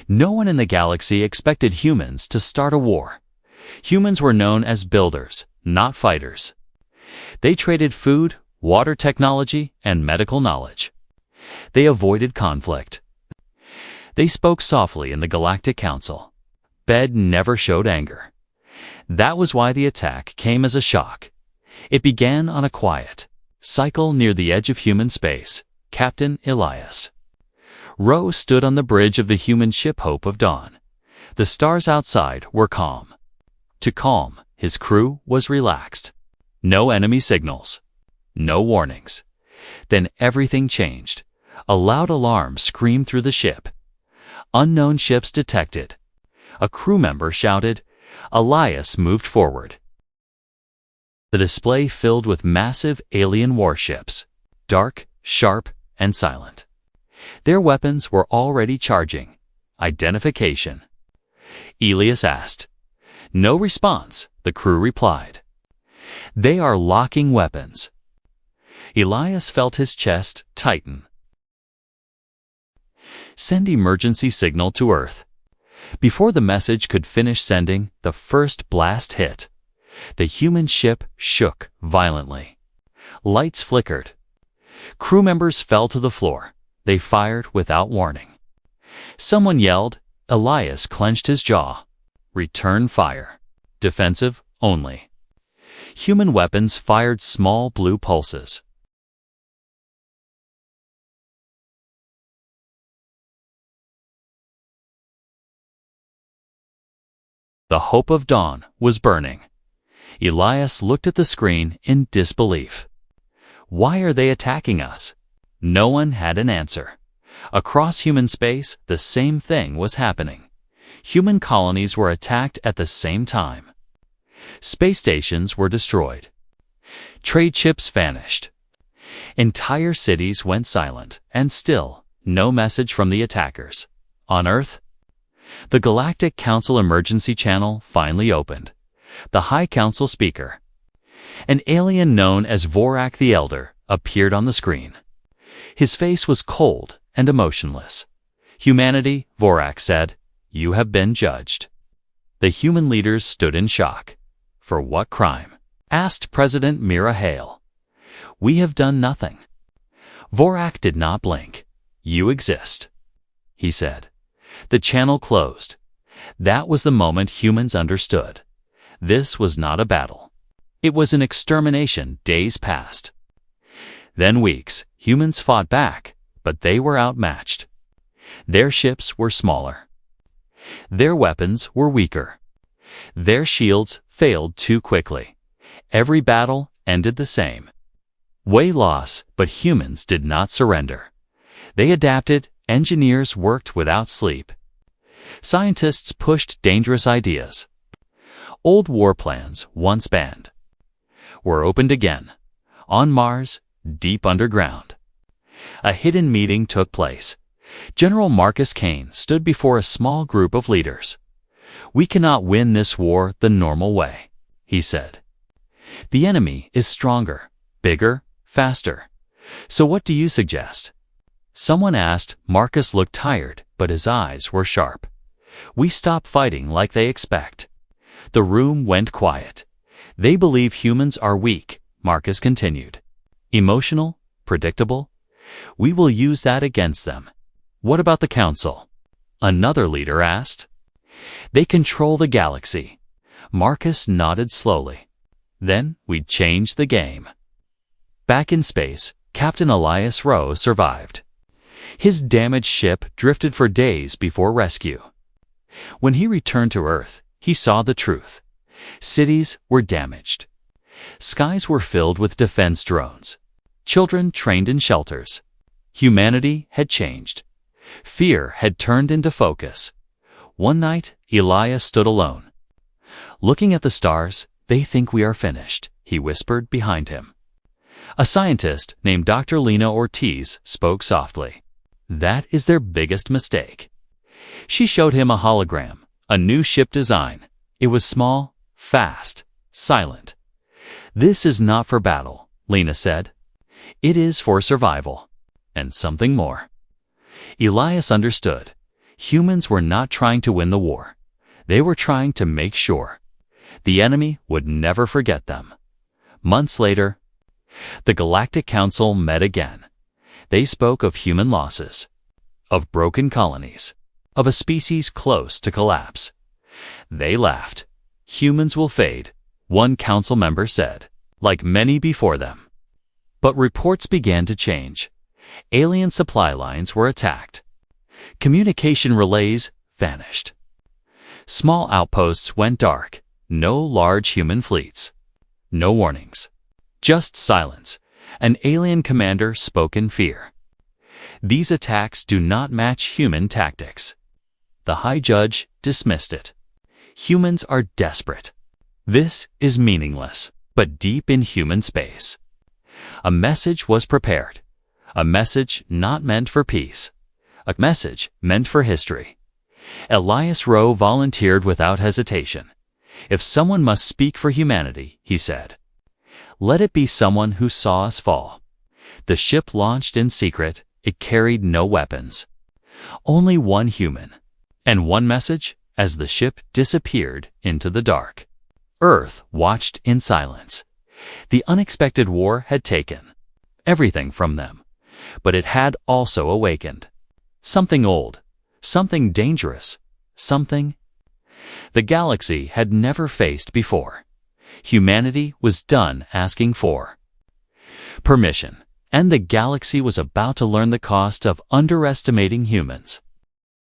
No one in the galaxy expected humans to start a war. Humans were known as builders, not fighters. They traded food, water technology, and medical knowledge. They avoided conflict. They spoke softly in the Galactic Council. Bed never showed anger. That was why the attack came as a shock. It began on a quiet cycle near the edge of human space. Captain Elias. Ro stood on the bridge of the human ship Hope of Dawn. The stars outside were calm. To calm, his crew was relaxed. No enemy signals. No warnings. Then everything changed. A loud alarm screamed through the ship. Unknown ships detected. A crew member shouted. Elias moved forward. The display filled with massive alien warships, dark, sharp, and silent. Their weapons were already charging. Identification. Elias asked. No response, the crew replied. They are locking weapons. Elias felt his chest tighten. Send emergency signal to Earth. Before the message could finish sending, the first blast hit. The human ship shook violently. Lights flickered. Crew members fell to the floor. They fired without warning. Someone yelled. Elias clenched his jaw. Return fire. Defensive only. Human weapons fired small blue pulses. The Hope of Dawn was burning. Elias looked at the screen in disbelief. Why are they attacking us? No one had an answer. Across human space, the same thing was happening. Human colonies were attacked at the same time. Space stations were destroyed. Trade ships vanished. Entire cities went silent, and still, no message from the attackers. On Earth, the Galactic Council emergency channel finally opened. The High Council speaker, an alien known as Vorak the Elder, appeared on the screen. His face was cold and emotionless. Humanity, Vorak said, you have been judged. The human leaders stood in shock. For what crime? Asked President Mira Hale. We have done nothing. Vorak did not blink. You exist, he said. The channel closed. That was the moment humans understood. This was not a battle. It was an extermination. Days passed. Then weeks. Humans fought back, but they were outmatched. Their ships were smaller. Their weapons were weaker. Their shields failed too quickly. Every battle ended the same. Way loss, but humans did not surrender. They adapted. Engineers worked without sleep. Scientists pushed dangerous ideas. Old war plans, once banned, were opened again. On Mars, deep underground. A hidden meeting took place. General Marcus Kane stood before a small group of leaders. We cannot win this war the normal way, he said. The enemy is stronger, bigger, faster. So what do you suggest? Someone asked. Marcus looked tired, but his eyes were sharp. We stop fighting like they expect. The room went quiet. They believe humans are weak, Marcus continued. Emotional, predictable. We will use that against them. What about the council? Another leader asked. They control the galaxy. Marcus nodded slowly. Then we'd change the game. Back in space, Captain Elias Rowe survived. His damaged ship drifted for days before rescue. When he returned to Earth, he saw the truth. Cities were damaged. Skies were filled with defense drones. Children trained in shelters. Humanity had changed. Fear had turned into focus. One night, Elias stood alone. Looking at the stars, they think we are finished, he whispered behind him. A scientist named Dr. Lena Ortiz spoke softly. That is their biggest mistake. She showed him a hologram, a new ship design. It was small, fast, silent. This is not for battle, Lena said. It is for survival. And something more. Elias understood. Humans were not trying to win the war. They were trying to make sure the enemy would never forget them. Months later, the Galactic Council met again. They spoke of human losses, of broken colonies, of a species close to collapse. They laughed. Humans will fade, one council member said, like many before them. But reports began to change. Alien supply lines were attacked. Communication relays vanished. Small outposts went dark. No large human fleets. No warnings. Just silence. An alien commander spoke in fear. These attacks do not match human tactics. The High Judge dismissed it. Humans are desperate. This is meaningless, but deep in human space. A message was prepared. A message not meant for peace. A message meant for history. Elias Rowe volunteered without hesitation. If someone must speak for humanity, he said, let it be someone who saw us fall. The ship launched in secret. It carried no weapons. Only one human. And one message as the ship disappeared into the dark. Earth watched in silence. The unexpected war had taken everything from them, but it had also awakened something old, something dangerous, something the galaxy had never faced before. Humanity was done asking for permission, and the galaxy was about to learn the cost of underestimating humans.